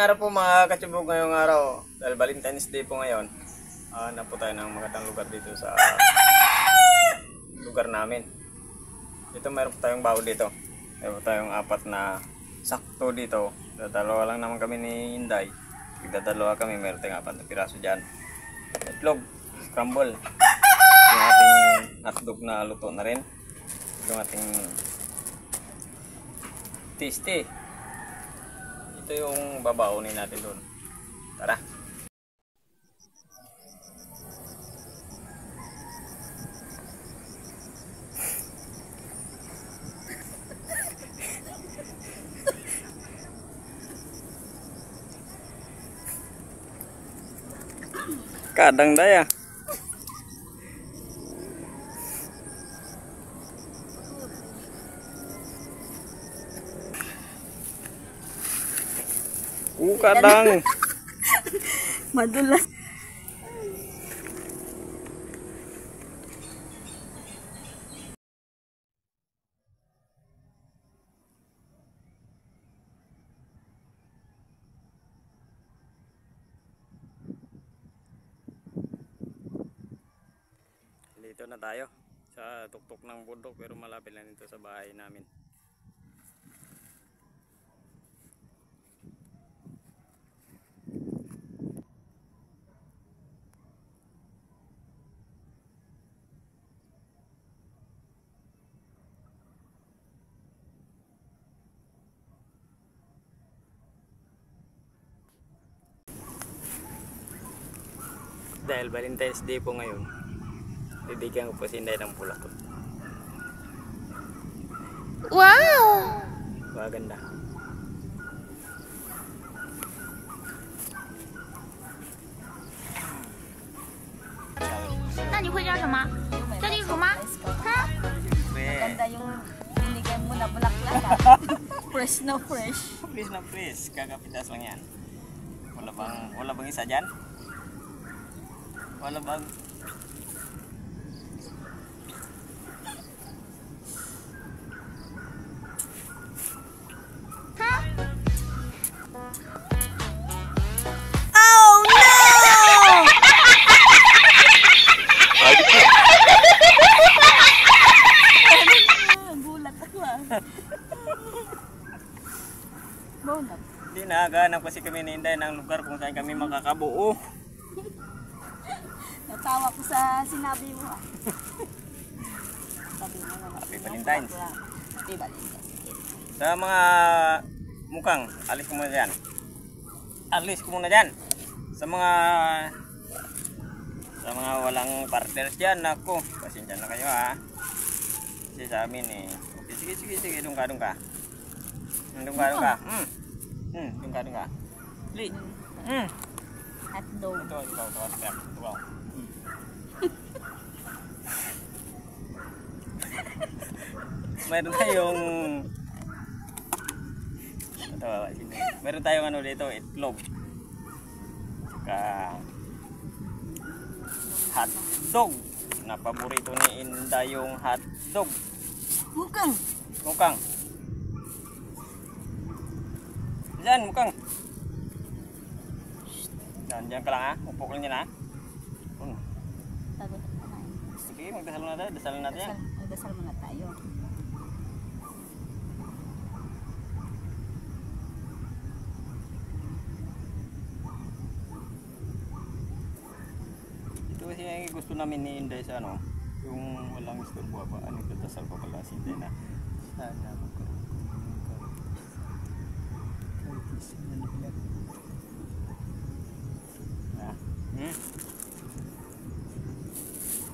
araw po mga katsubog, ngayong araw dahil Valentine's Day po ngayon. Na po tayo ng magandang lugar dito sa lugar namin. Dito mayroon po tayong baho dito. Mayroon po tayong apat na sakto dito. Dadalawa lang naman kami ni Inday. Dadalawa kami, mayroon tayong apat na piraso dyan. Itlog, scramble. Yung ating hotdog na luto na rin. Yung ating tasty. Ito yung babaunin natin doon. Tara. Kadang daya. Kadang. Madulas. Dito na tayo sa tuktok ng bundok pero malapit lang dito sa bahay namin. Dahil Valentine's Day po ngayon, bibigyan ko po si Inday ng bulaklak. Wow! Maganda. 那你会叫什么？叫地鼠吗？ Maganda yung binigay mo na bulaklak. Fresh na fresh. Please na please, kakapitas lang yan. Wala bang isa dyan? Wala bang? Oh no! Gulat ako ah. Gulat. Hindi, nakaganap kasi kami ni Inday ng lugar kung saan kami makakabuo. Natawa ko sa sinabi mo ah. Sabi mo naman. Happy Valentine's. Happy Valentine's. Sa mga mukang, alis ko muna dyan. Alis ko muna dyan. Sa mga walang partners dyan, ako, pasensya na kayo ha. Kasi sa amin eh. Okay, sige, doon ka. Doon ka. Doon ka. Li. Hotdog. Ito. Meron tayong ano dito, itlog. Saka hotdog. Na paborito ni Inday yung hotdog. Mukang. Mukang. Diyan ka lang ha. Upo ka lang dyan ha. Sige, magdasal na tayo. Dasalan natin yan. Magdasal muna tayo. Ito kasi gusto namin ni Inday sa ano, yung walang istorbo pa. Nagdadasal pa pala si Inday na sana magkaroon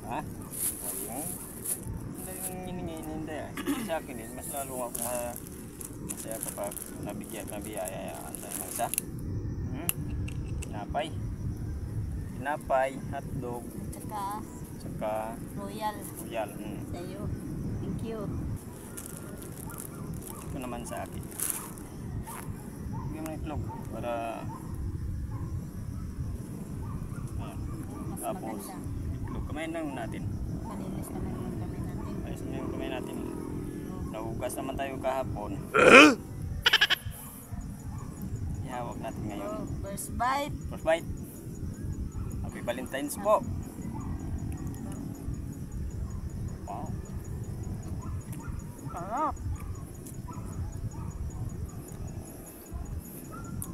Ayun. Yung hiningi ni Inday sa akin din, mas lalo ako masaya kapag nabiyayaan tayo ng isa. Tinapay, hotdog, tsaka Royal. Sa'yo. Thank you. Ito naman sa akin. Bigyan mo ng itlog para tapos itlog. Kamayin lang natin. Malinis naman yung kamay natin. Ayos na yung kamay natin. Nahugas naman tayo kahapon. Ihawak natin ngayon. First bite. First bite. Happy Valentine's po. Wow. Sarap.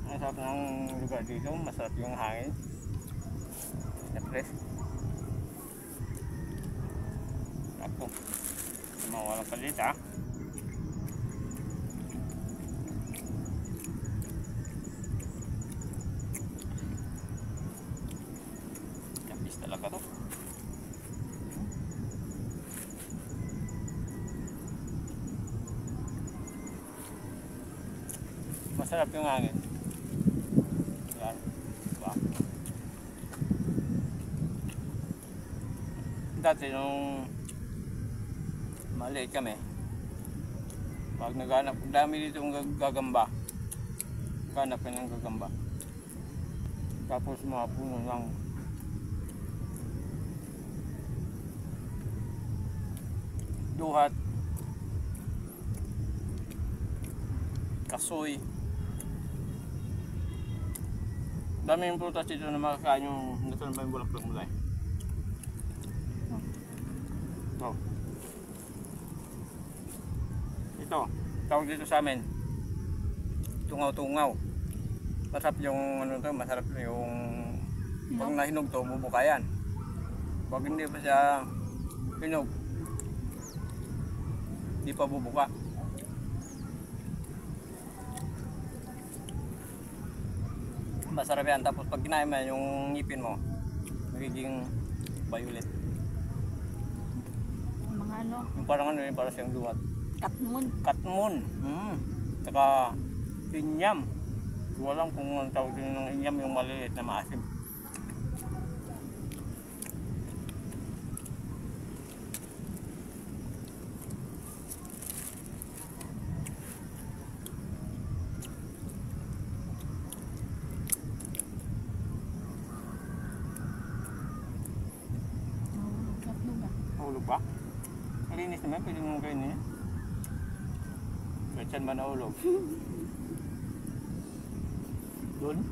Ang sarap ng lugar dito. Masarap yung hangin. Fresh. Ako. Walang palit ha. Kapis talaga to. Masarap yung hangin. Yan. Diba? Dati nung maliit kami, pag naghanap, dami dito yung gagamba. Naghanap ka ng gagamba. Tapos mga puno lang. Duhat. Kasoy. Dami yung prutas dito na makakain yung nito na ba yung bulaklak mula eh. Ito, tawag dito sa amin tungaw-tungaw. Masarap yung ano to, masarap yung pag nahinog to, bubuka yan. Pag hindi pa siya hinog, hindi pa bubuka. Masarap yan, tapos pag kinain mo yung ngipin mo, magiging violet. Mga ano, Yung parang ano yun, parang siyang duwat. katmun. Katmon. Saka inyam. Walang kung anong tawag din ng inyam, yung maliliit na maasim. Katmun ka. Mahulog ba? Malinis naman, pwede mo kainin yan. Kahit saan ba nahulog? Doon?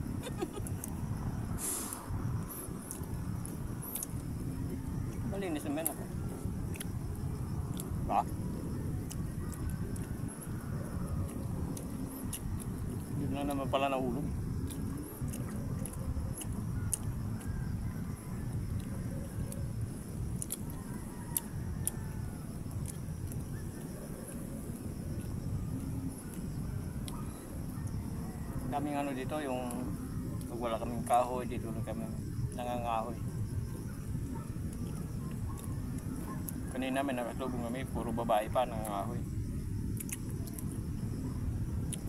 Malinis naman ako. Ba? Yun na naman pala nahulog. Kaming ano dito, yung pag wala kaming kahoy, dito na kami nangangahoy. Kanina may nakatulong kami, puro babae pa nangangahoy.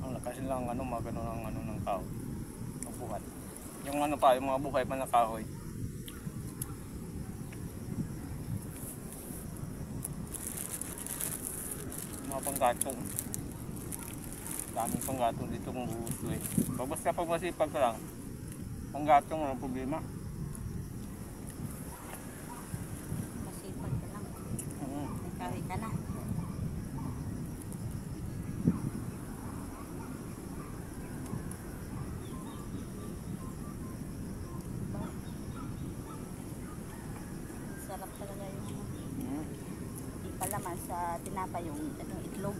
Ang lakas lang ano, magano ng ano ng kahoy. Ang buhat. Yung ano pa, yung mga buhay pa na kahoy. Mga panggatong. Daming panggatong dito kung gusto eh. Basta pag masipag ka lang, panggatong walang problema. Masipag ka lang. May kahoy ka na. Sarap talaga yung hindi palaman sa tinapa yung ano, itlog.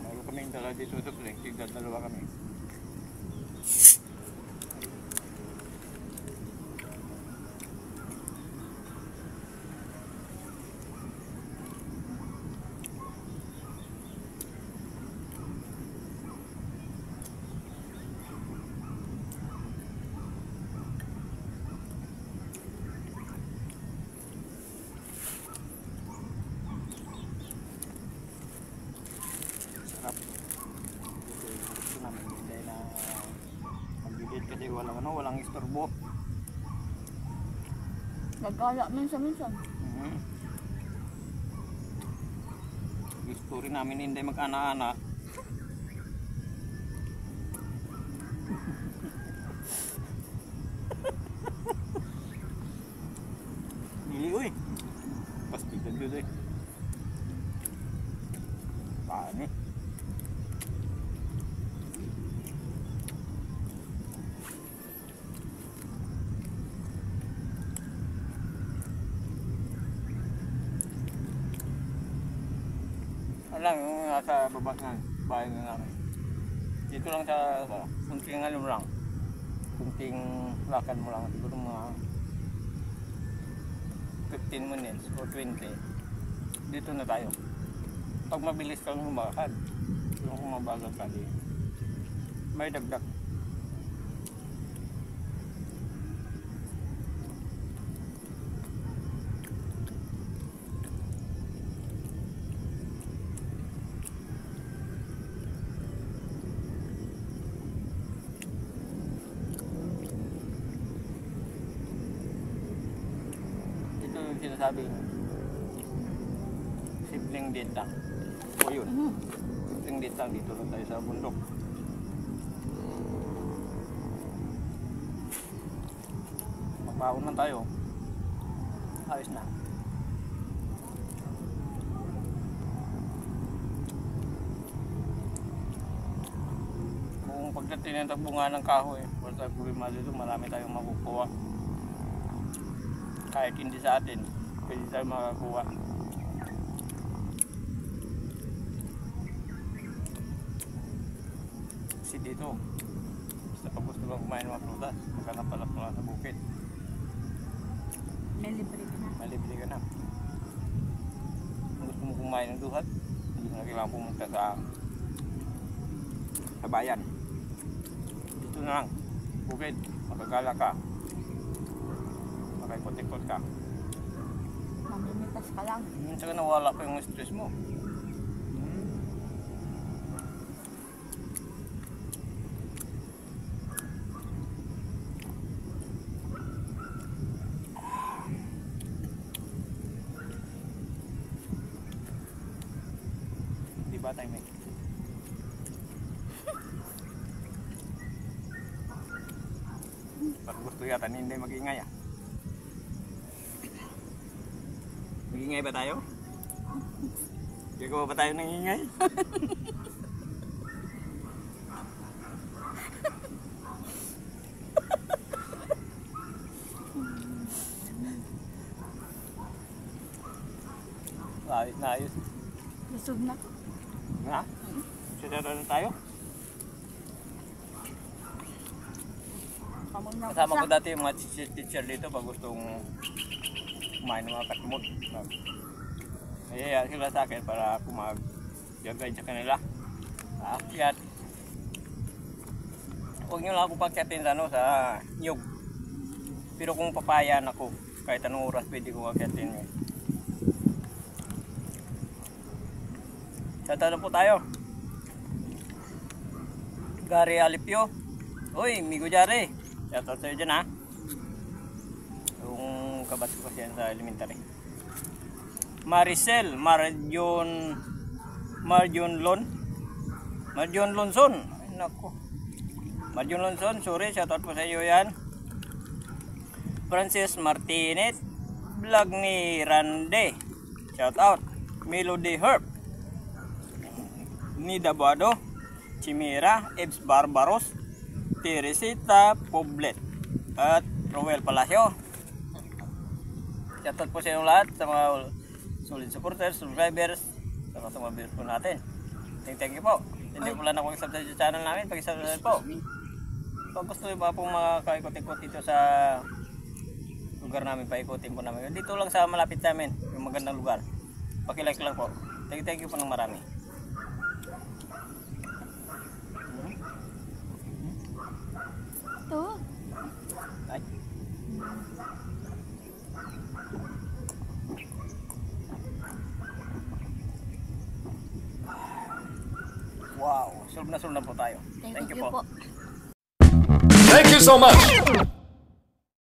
Meron kaming dala dito sa pleng, tigdadalawa kami. Sarap. Gusto namin hindi na magbigit kasi walang istorbo. Gagala minsan-minsan. Gusto rin namin hindi mag-ana-ana. Dili uy. Pasti ka dito eh. Paano? lang, yung nasa baba ng bahay na namin. Dito lang sa kunting ano lang. Kunting lakad mo lang. Siguro mga 15 minutes o 20. Dito na tayo. Pag mabilis kang lumakad, kung mabagal ka di, may dagdag. Ito yung sinasabing simpleng date lang. O yun. Simpleng date lang dito lang tayo sa bundok. Magbaon lang tayo. Ayos na. Kung pagdating ng bunga ng kahoy, basta problema dito, marami tayong makukuha. Kahit hindi sa atin, pwede tayo makakuha. Kasi dito, basta pag gusto mo kumain ng mga prutas, maghanap pala pala sa bukid. May libre ka na. Malibre ka na. Kung gusto mo kumain ng duhat, hindi mo na kailangan pumunta sa bayan. Dito na lang, bukid, makagala ka, makikot-ikot ka. Mamimitas ka lang. Minsan ka nawala pa yung stress mo. Di ba tayo may? Pag gusto yata hindi mag-ingay ah. Mag-ingay ba tayo? Gagawa ba tayo ng ingay? Ayos na ayos. Busog na. Nga? Sitara na tayo. Kasama ko dati yung mga teacher dito pag gustong kumain ng mga katmot. Kaya sila sa akin para ako mag-guide sa kanila. Aakyat. Huwag nyo lang ako pagkyatin sa, sa nyug. Pero kung papayan ako, kahit anong oras pwede ko akyatin. Shoutout po tayo. Gary Alipio. Uy, Migo Jare. Shoutout sa'yo dyan ha. Yung kabat ko kasi yan sa elementary. Maricel, Marjon Lonson. Ay nako. Marjon Lonson, sorry, shoutout po sa iyo yan. Francis Martinez, vlog ni Rande. Shoutout. Melody Herb. Nida Buado, Chimera, Ebs Barbaros, Teresita Poblet, at Roel Palacio. Shoutout po sa inyo lahat, sa mga solid supporters, subscribers, sa mga viewers po natin. Thank you po. Hindi po lang ako mag-subscribe sa channel namin, pag-subscribe po. Kung gusto nyo pa pong makaikot-ikot dito sa lugar namin, paikotin po namin. Dito lang sa malapit namin, yung magandang lugar. Pakilike lang po. Thank you po ng marami. Ito. Ay. Wow, solve na po tayo. Thank you po. po. Thank you so much.